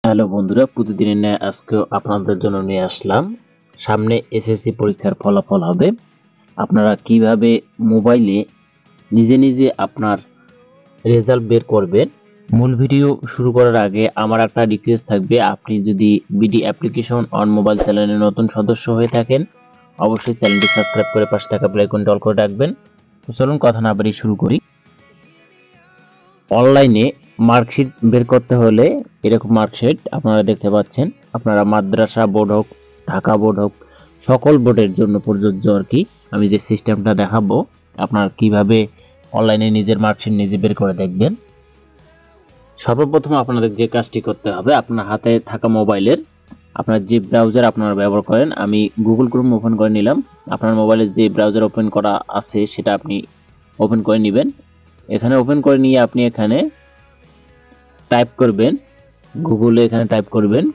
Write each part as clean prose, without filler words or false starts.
Hello বন্ধুরা, প্রতিদিনের ন্যায় আজকেও আপনাদের জন্য নিয়ে আসলাম। সামনে এসএসসি পরীক্ষার ফলাফল হবে। আপনারা কিভাবে মোবাইলে নিজে নিজে আপনার রেজাল্ট বের করবেন। মূল ভিডিও শুরু করার আগে আমার একটা রিকোয়েস্ট থাকবে, আপনি যদি বিডি অ্যাপ্লিকেশন অন মোবাইল চ্যানেলের নতুন সদস্য হয়ে থাকেন অবশ্যই চ্যানেলটি সাবস্ক্রাইব করে পাশে থাকা বেল আইকনটি অল করে রাখবেন। তো চলুন কথা না বাড়িয়ে শুরু করি। অনলাইনে মার্কশিট বের করতে হলে এরকম মার্কশিট আপনারা দেখতে পাচ্ছেন। আপনারা মাদ্রাসা বোর্ড হোক, ঢাকা বোর্ড হোক, সকল বোর্ডের জন্য প্রযোজ্য আর কি। আমি যে সিস্টেমটা দেখাবো আপনারা কিভাবে অনলাইনে নিজের মার্কশিট নিজে বের করে দেখবেন। সর্বপ্রথম আপনাদের যে কাজটি করতে হবে, আপনার হাতে থাকা মোবাইলের আপনার যে ব্রাউজার আপনারা ব্যবহার করেন, আমি গুগল ক্রোম ওপেন করে নিলাম। আপনার মোবাইলে যে ব্রাউজার ওপেন করা আছে সেটা আপনি ওপেন করে নেবেন। এখানে ওপেন করে নিয়ে আপনি এখানে টাইপ করবেন, গুগলে এখানে টাইপ করবেন।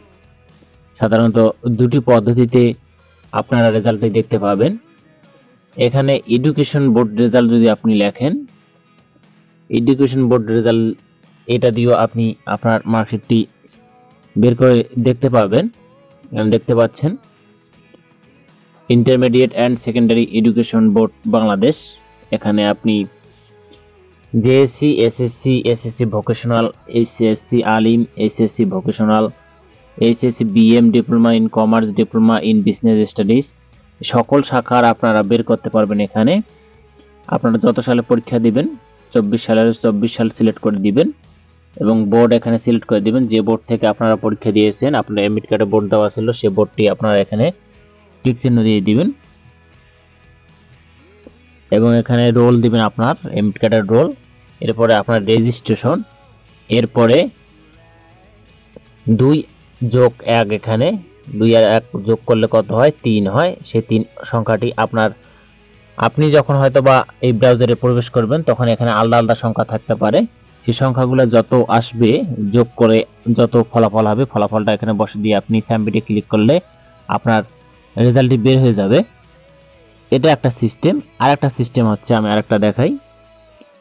সাধারণত দুটি পদ্ধতিতে আপনারা রেজাল্টটি দেখতে পাবেন। এখানে এডুকেশন বোর্ড রেজাল্ট যদি আপনি লেখেন, এডুকেশন বোর্ড রেজাল্ট এটা দিয়েও আপনি আপনার মার্কশিটটি বের করে দেখতে পাবেন। দেখতে পাচ্ছেন intermediate and secondary education board Bangladesh. এখানে আপনি JSC, SSC, SSC vocational, HSC Alim, HSC vocational, HSC BM, diploma in commerce, diploma in business studies সকল শাখার আপনারা বের করতে পারবেন। এখানে আপনারা যত সালে পরীক্ষা দিবেন 24 সাল সিলেক্ট করে দিবেন এবং বোর্ড এখানে সিলেক্ট করে দিবেন। যে বোর্ড থেকে আপনারা পরীক্ষা দিয়েছেন, আপনার এডমিট কার্ডে বোর্ড দেওয়া ছিল সেই বোর্ডটি আপনারা এখানে টিক চিহ্ন দিয়ে দিবেন এবং এখানে রোল দিবেন আপনার এডমিট কার্ডের রোল। এরপরে আপনার রেজিস্ট্রেশন, এরপরে 2+1 এখানে 2 আর 1 যোগ করলে কত হয়? 3 হয়। সেই 3 সংখ্যাটি আপনি যখন হয়তো বা এই ব্রাউজারে প্রবেশ করবেন তখন এখানে আলাদা আলাদা সংখ্যা থাকতে পারে। সেই সংখ্যাগুলো যত আসবে যোগ করে যত ফলাফল হবে ফলাফলটা এখানে বসে দিয়ে আপনি সাবমিটে ক্লিক করলে আপনার রেজাল্টটি বের হয়ে যাবে। এটা একটা সিস্টেম। আর একটা সিস্টেম হচ্ছে, আমি আরেকটা দেখাই,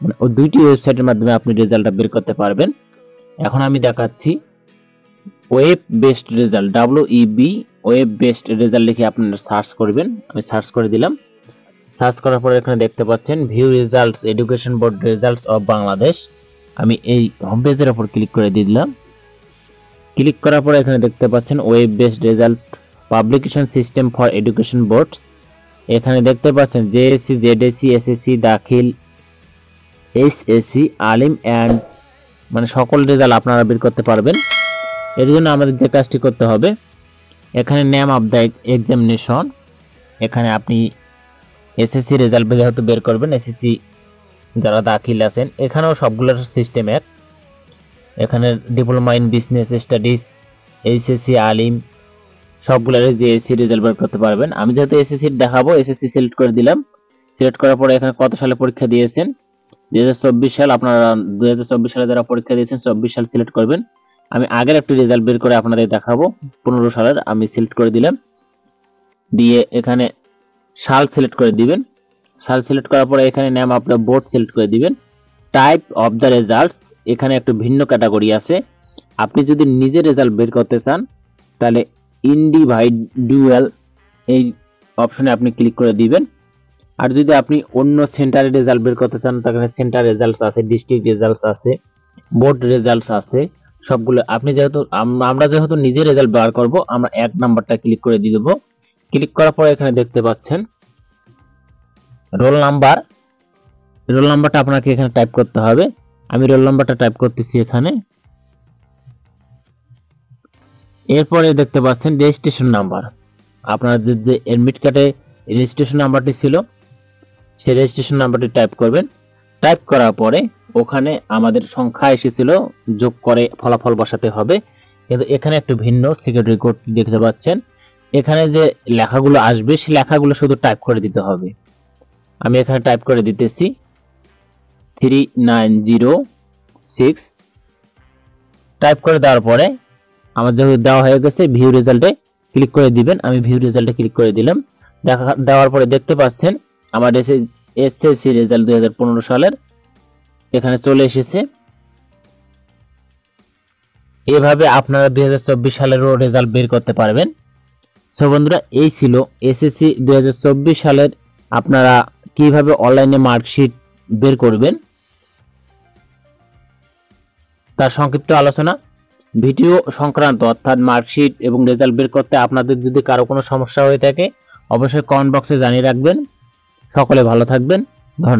মানে ওই দুইটি ওয়েবসাইটের মাধ্যমে আপনি রেজাল্টটা বের করতে পারবেন। এখন আমি দেখাচ্ছি web based result, WEB web based result লিখে আপনারা সার্চ করবেন। আমি সার্চ করে দিলাম। সার্চ করার পরে এখানে দেখতে পাচ্ছেন view results, education board results of Bangladesh. আমি এই হোম পেজের উপর ক্লিক করে দিলাম। ক্লিক করার পরে এখানে দেখতে পাচ্ছেন web based result publication system for education boards. এখানে দেখতে পাচ্ছেন জেএসসি, জেডএসসি, এসএসসি, দাখিল, এইচএসসি, আলিম অ্যান্ড মানে সকল রেজাল্ট আপনারা বের করতে পারবেন। এর জন্য আমাদের যে কাজটি করতে হবে, এখানে নেম অফ দ্য এক্সামিনেশন, এখানে আপনি এসএসসি রেজাল্ট যেহেতু বের করবেন, এসএসসি যারা দাখিল আছেন এখানেও সবগুলোর সিস্টেম এক। এখানে diploma in business studies, HSC Alim সবগুলোর জেএসসি রেজাল্ট বের করতে পারবেন। আমি যেহেতু এসএসসি দেখাবো, এসএসসি সিলেক্ট করে দিলাম। সিলেক্ট করার পরে এখানে কত সালে পরীক্ষা দিয়েছেন, 2024 সাল। আপনারা 2024 সালে যারা পরীক্ষা দিয়েছেন 24 সাল সিলেক্ট করবেন। আমি আগের একটি রেজাল্ট বের করে আপনাদের দেখাবো 15 সালের। আমি সিলেক্ট করে দিলাম, দিয়ে এখানে সাল সিলেক্ট করে দিবেন। সাল সিলেক্ট করার পরে এখানে name of the board select করে দিবেন। টাইপ অফ দ্য রেজাল্টস, এখানে একটু ভিন্ন ক্যাটাগরি আছে। আপনি যদি নিজে রেজাল্ট বের করতে চান তাহলে ইন্ডিভিডুয়াল এই অপশনে আপনি ক্লিক করে দিবেন। আর যদি আপনি অন্য সেন্টারে রেজাল্ট বের করতে চান তাহলে সেন্টার রেজাল্টস আছে, ডিস্ট্রিক্ট রেজাল্টস আছে, বোর্ড রেজাল্টস আছে সবগুলো। আপনি যেহেতু আমরা যেহেতু নিজে রেজাল্ট বার করব, আমরা 1 নাম্বারটা ক্লিক করে দিয়ে দেব। ক্লিক করার পরে এখানে দেখতে পাচ্ছেন রোল নাম্বার। রোল নাম্বারটা আপনাকে এখানে টাইপ করতে হবে। আমি রোল নাম্বারটা টাইপ করতেছি এখানে। এরপরে দেখতে পাচ্ছেন রেজিস্ট্রেশন নাম্বার। আপনার যে এডমিট কার্ডে রেজিস্ট্রেশন নাম্বারটি ছিল সেই রেজিস্ট্রেশন নাম্বারটি টাইপ করবেন। টাইপ করার পরে ওখানে আমাদের সংখ্যা এসেছিল, যোগ করে ফলাফল বসাতে হবে। কিন্তু এখানে একটু ভিন্ন সিকিউরিটি কোড দেখতে পাচ্ছেন। এখানে যে লেখাগুলো আসবে সেই লেখাগুলো শুধু টাইপ করে দিতে হবে। আমি এখানে টাইপ করে দিতেছি 3906। টাইপ করে দেওয়ার পরে আমার যেহেতু দেওয়া হয়ে গেছে, ভিউ রেজাল্টে ক্লিক করে দিবেন। আমি ভিউ রেজাল্টে ক্লিক করে দিলাম। দেওয়ার পরে দেখতে পাচ্ছেন আমার এসএসসি রেজাল্ট 2015 সালের এখানে চলে এসেছে। এভাবে আপনারা 2024 সালেরও রেজাল্ট বের করতে পারবেন। সো বন্ধুরা, এই ছিল এসএসসি 2024 সালের আপনারা কিভাবে অনলাইনে মার্কশিট বের করবেন তার সংক্ষিপ্ত আলোচনা। ভিডিও সংক্রান্ত অর্থাৎ মার্কশিট এবং রেজাল্ট বের করতে আপনাদের যদি কারো কোনো সমস্যা হয়ে থাকে অবশ্যই কমেন্ট বক্সে জানিয়ে রাখবেন। সকলে ভালো থাকবেন। ধন্যবাদ।